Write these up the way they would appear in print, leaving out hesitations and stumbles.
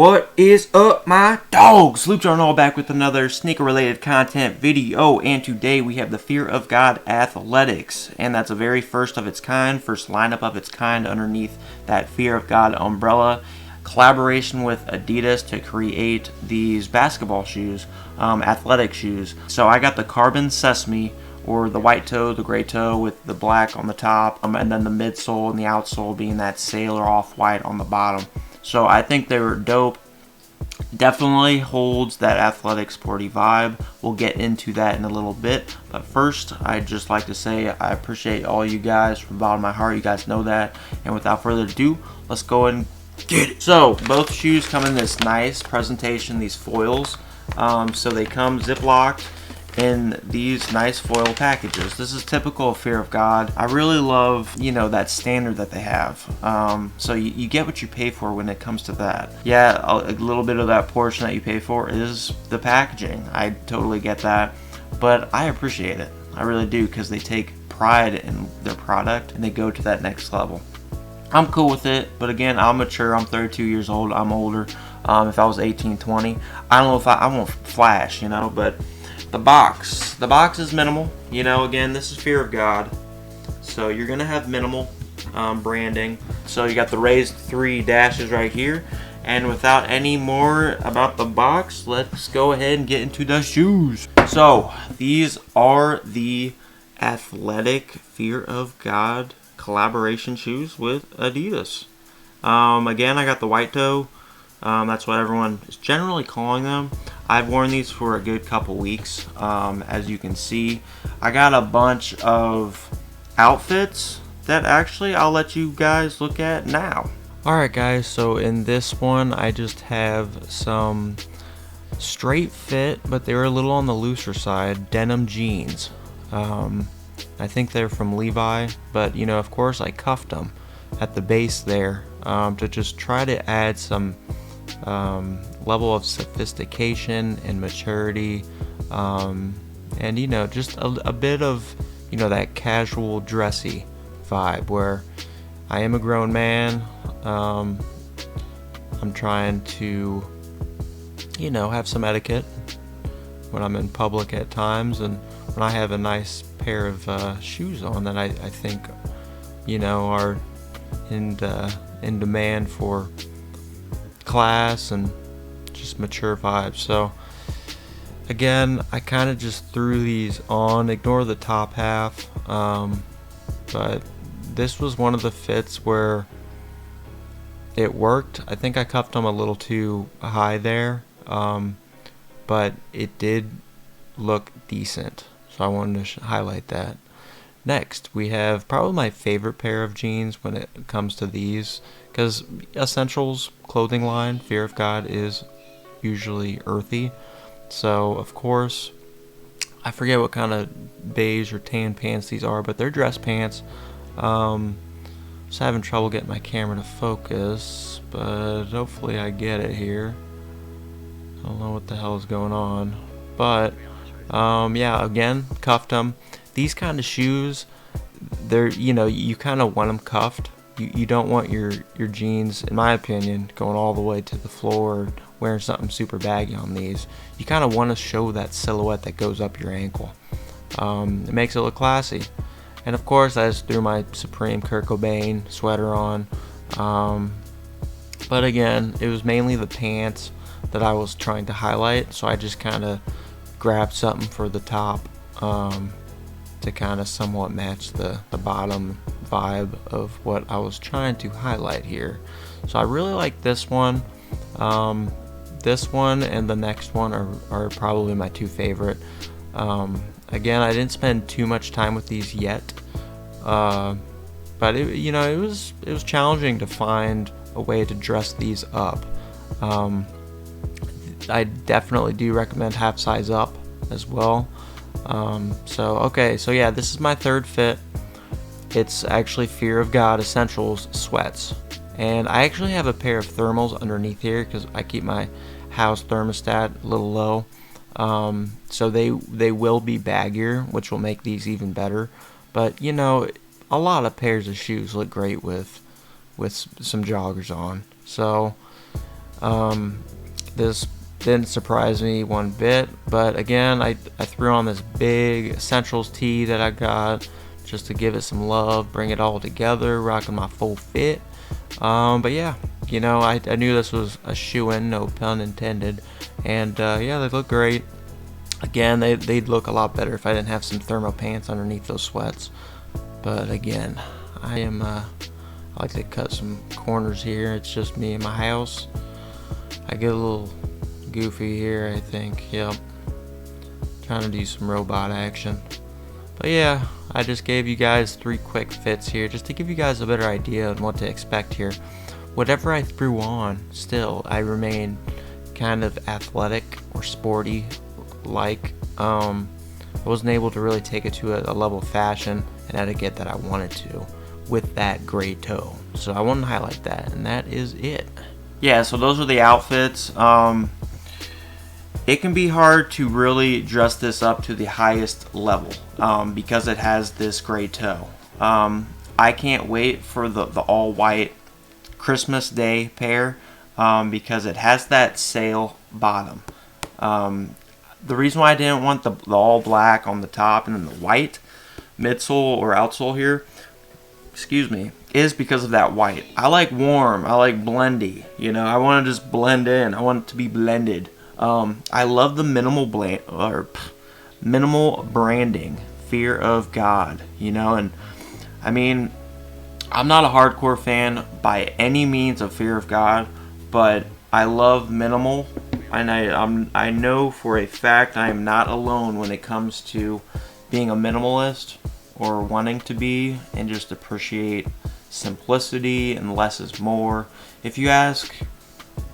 What is up, my dogs? Luke Jarnall back with another sneaker-related content video, and today we have the Fear of God Athletics, and that's a very first of its kind, first lineup of its kind underneath that Fear of God umbrella. Collaboration with Adidas to create these basketball shoes, athletic shoes. So I got the carbon Sesame, or the white toe, the gray toe with the black on the top, and then the midsole and the outsole being that sailor off-white on the bottom. So I think they were dope. Definitely holds that athletic sporty vibe. We'll get into that in a little bit. But first, I'd just like to say I appreciate all you guys from the bottom of my heart. You guys know that. And without further ado, let's go and get it. So both shoes come in this nice presentation, these foils. So they come ziplocked in these nice foil packages. This is typical of Fear of God. I really love, that standard that they have. So you get what you pay for when it comes to that. Yeah, a little bit of that portion that you pay for is the packaging. I totally get that, but I appreciate it. I really do, because they take pride in their product and they go to that next level. I'm cool with it, but again, I'm mature. I'm 32 years old. I'm older. If I was 18, 20, I don't know if I won't flash, but the box is minimal. Again, this is Fear of God, so you're gonna have minimal branding. So you got the raised 3 dashes right here, and without any more about the box, let's go ahead and get into the shoes. So these are the athletic Fear of God collaboration shoes with Adidas. Again, I got the white toe. That's what everyone is generally calling them. I've worn these for a good couple weeks. As you can see, I got a bunch of outfits that actually I'll let you guys look at now. Alright guys, so in this one I just have some straight fit, but they were a little on the looser side, denim jeans. I think they're from Levi, but of course I cuffed them at the base there to just try to add some level of sophistication and maturity, and just a bit of that casual dressy vibe where I am a grown man. I'm trying to have some etiquette when I'm in public at times, and when I have a nice pair of shoes on that I think are in demand for class and just mature vibes. So again, I kind of just threw these on, ignore the top half, but this was one of the fits where it worked. I think I cuffed them a little too high there, but it did look decent, so I wanted to highlight that. Next, we have probably my favorite pair of jeans when it comes to these, because Essentials clothing line, Fear of God, is usually earthy. So, of course, I forget what kind of beige or tan pants these are, but they're dress pants. Just having trouble getting my camera to focus, but hopefully I get it here. I don't know what the hell is going on, but yeah, again, cuffed them. These kind of shoes, they're, you kind of want them cuffed. You don't want your jeans, in my opinion, going all the way to the floor or wearing something super baggy on these. You kind of want to show that silhouette that goes up your ankle. It makes it look classy. And of course, I just threw my Supreme Kurt Cobain sweater on. But again, it was mainly the pants that I was trying to highlight, so I just kind of grabbed something for the top to kind of somewhat match the bottom vibe of what I was trying to highlight here. So I really like this one. This one and the next one are probably my two favorite. Again, I didn't spend too much time with these yet, but it was challenging to find a way to dress these up. I definitely do recommend half size up as well. So yeah, this is my third fit. It's actually Fear of God Essentials sweats, and I actually have a pair of thermals underneath here because I keep my house thermostat a little low. So they will be baggier, which will make these even better. But a lot of pairs of shoes look great with some joggers on. So This didn't surprise me one bit, but again, I threw on this big Essentials tee that I got just to give it some love, bring it all together, rocking my full fit. But yeah, I knew this was a shoe-in, no pun intended, and yeah, they look great. Again, they'd look a lot better if I didn't have some thermal pants underneath those sweats. But again, I like to cut some corners here. It's just me in my house. I get a little goofy here, I think. Yep. Trying to do some robot action. But yeah, I just gave you guys 3 quick fits here just to give you guys a better idea on what to expect here. Whatever I threw on, still, I remain kind of athletic or sporty like. I wasn't able to really take it to a level of fashion and etiquette that I wanted to with that gray toe. So I want to highlight that, and that is it. Yeah, so those are the outfits. It can be hard to really dress this up to the highest level because it has this gray toe. I can't wait for the all white Christmas Day pair because it has that sail bottom. The reason why I didn't want the all black on the top and then the white midsole or outsole here, is because of that white. I like warm. I like blendy. I want to just blend in. I want it to be blended. I love the minimal branding, fear of God. And I mean, I'm not a hardcore fan by any means of fear of God, but I love minimal. And I know for a fact I am not alone when it comes to being a minimalist or wanting to be and just appreciate simplicity and less is more. If you ask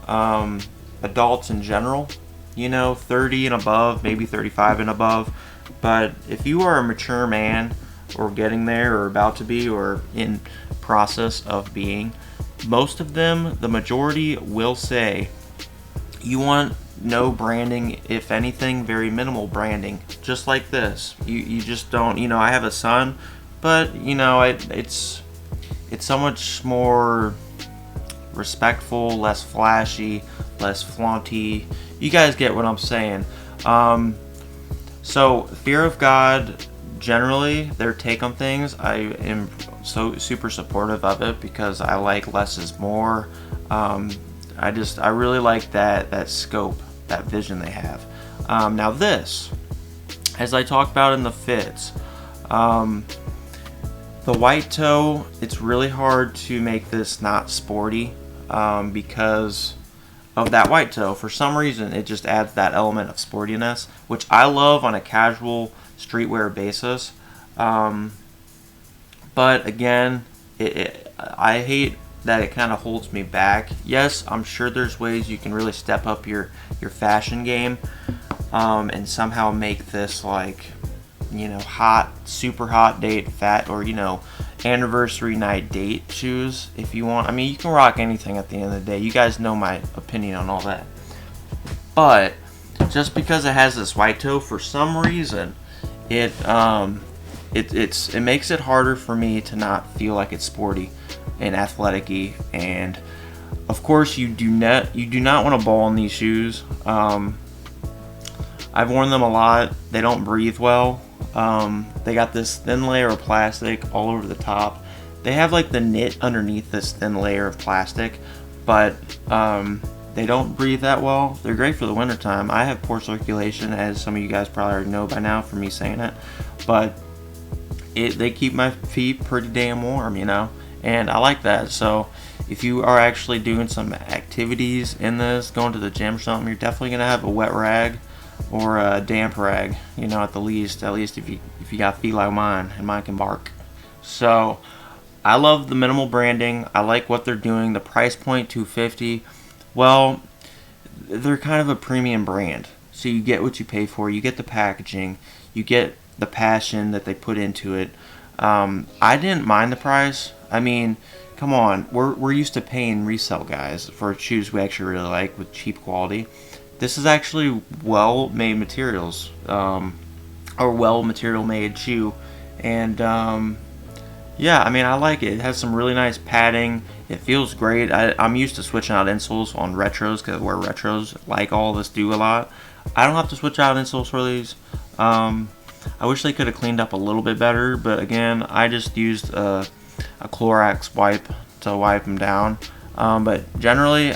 adults in general, 30 and above, maybe 35 and above, but if you are a mature man or getting there or about to be or in process of being, most of them, the majority will say you want no branding, if anything, very minimal branding, just like this. You just don't, I have a son, but it's so much more respectful, less flashy, less flaunty. You guys get what I'm saying. So fear of God, generally their take on things, I am so super supportive of it because I like less is more. I really like that scope, that vision they have. Now this, as I talked about in the fits, the white toe, it's really hard to make this not sporty because of that white toe. For some reason, it just adds that element of sportiness, which I love on a casual streetwear basis. But again, I hate that it kind of holds me back. Yes, I'm sure there's ways you can really step up your fashion game and somehow make this like, hot, super hot date fat or, anniversary night date shoes if you want. I mean, you can rock anything at the end of the day. You guys know my opinion on all that. But just because it has this white toe, for some reason, it makes it harder for me to not feel like it's sporty and athletic-y. And of course, you do not want to ball in these shoes. I've worn them a lot. They don't breathe well. They got this thin layer of plastic all over the top. They have like the knit underneath this thin layer of plastic, but they don't breathe that well. They're great for the wintertime. I have poor circulation, as some of you guys probably already know by now from me saying it, but they keep my feet pretty damn warm, and I like that. So if you are actually doing some activities in this, going to the gym or something, you're definitely gonna have a wet rag or a damp rag, at the least. At least if you got feet like mine, and mine can bark. So I love the minimal branding. I like what they're doing. The price point, $250. Well, they're kind of a premium brand, so you get what you pay for. You get the packaging, you get the passion that they put into it. I didn't mind the price. I mean, come on, we're used to paying resale guys for shoes we actually really like with cheap quality. This is actually well-made materials, or well-material-made shoe, and Yeah, I mean, I like it. It has some really nice padding. It feels great. I'm used to switching out insoles on retros because I wear retros like all this do a lot. I don't have to switch out insoles for these. I wish they could have cleaned up a little bit better, but again, I just used a Clorox wipe to wipe them down. But generally,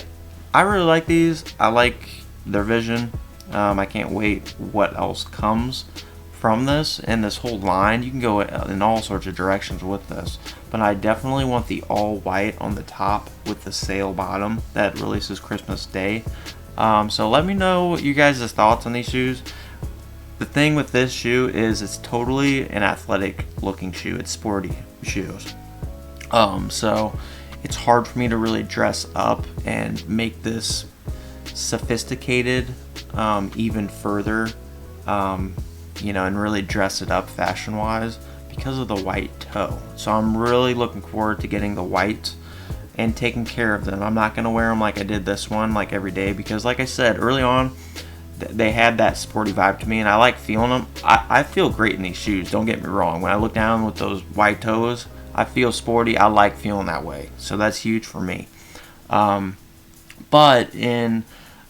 I really like these. I like their vision. I can't wait what else comes from this and this whole line. You can go in all sorts of directions with this, but I definitely want the all white on the top with the sail bottom that releases Christmas Day. So let me know what you guys' thoughts on these shoes. The thing with this shoe is it's totally an athletic looking shoe. It's sporty shoes. So it's hard for me to really dress up and make this sophisticated even further, and really dress it up fashion wise because of the white toe. So I'm really looking forward to getting the white and taking care of them. I'm not going to wear them like I did this one like every day because like I said early on, they had that sporty vibe to me and I like feeling them. I feel great in these shoes, don't get me wrong. When I look down with those white toes, I feel sporty. I like feeling that way. So that's huge for me. But in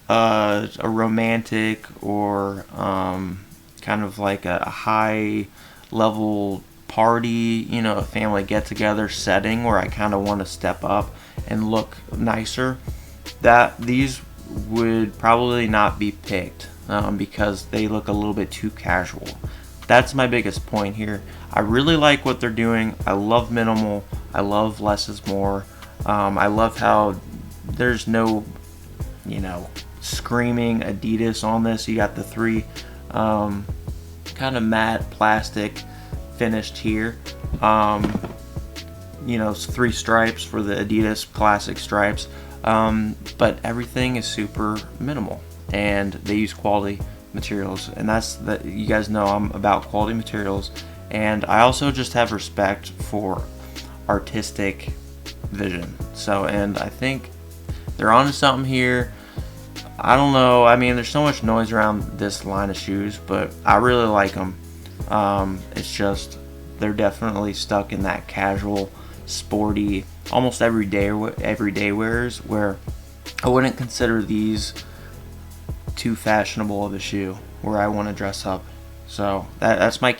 a romantic or kind of like a high level party, a family get together setting where I kind of want to step up and look nicer, that these would probably not be picked because they look a little bit too casual. That's my biggest point here. I really like what they're doing. I love minimal. I love less is more. I love how there's no, screaming Adidas on this. You got the three kind of matte plastic finished here. Three stripes for the Adidas classic stripes. But everything is super minimal and they use quality materials, and you guys know I'm about quality materials, and I also just have respect for artistic vision. So, and I think they're onto something here. I don't know, I mean, there's so much noise around this line of shoes, but I really like them. It's just they're definitely stuck in that casual, sporty, almost everyday wears where I wouldn't consider these too fashionable of a shoe where I want to dress up. So that's my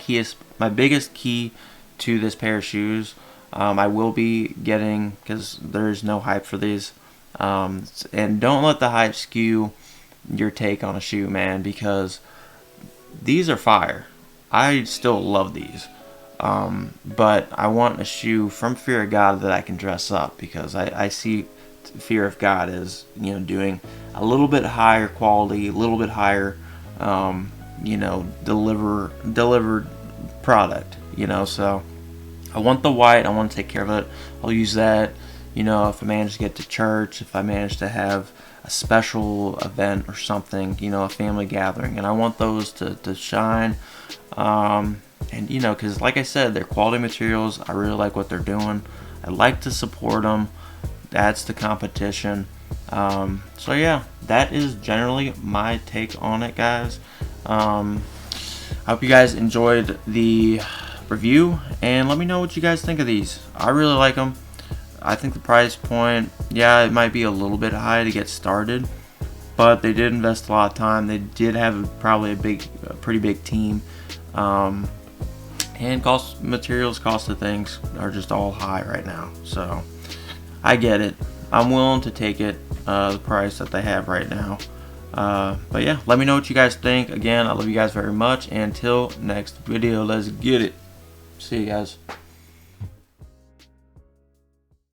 biggest key to this pair of shoes. I will be getting, because there's no hype for these, and don't let the hype skew your take on a shoe, man, because these are fire. I still love these. But I want a shoe from Fear of God that I can dress up, because I see Fear of God as, doing a little bit higher quality, a little bit higher, delivered product, so I want the white. I want to take care of it. I'll use that, if I manage to get to church, if I manage to have a special event or something, a family gathering, and I want those to shine. And because like I said, they're quality materials. I really like what they're doing. I like to support them. That's the competition. So yeah, that is generally my take on it, guys. I hope you guys enjoyed the review, and let me know what you guys think of these. I really like them. I think the price point, yeah, it might be a little bit high to get started, but they did invest a lot of time. They did have probably a pretty big team. And cost of things are just all high right now. So I get it. I'm willing to take it, the price that they have right now. But yeah, let me know what you guys think. Again, I love you guys very much. And until next video, let's get it. See you guys.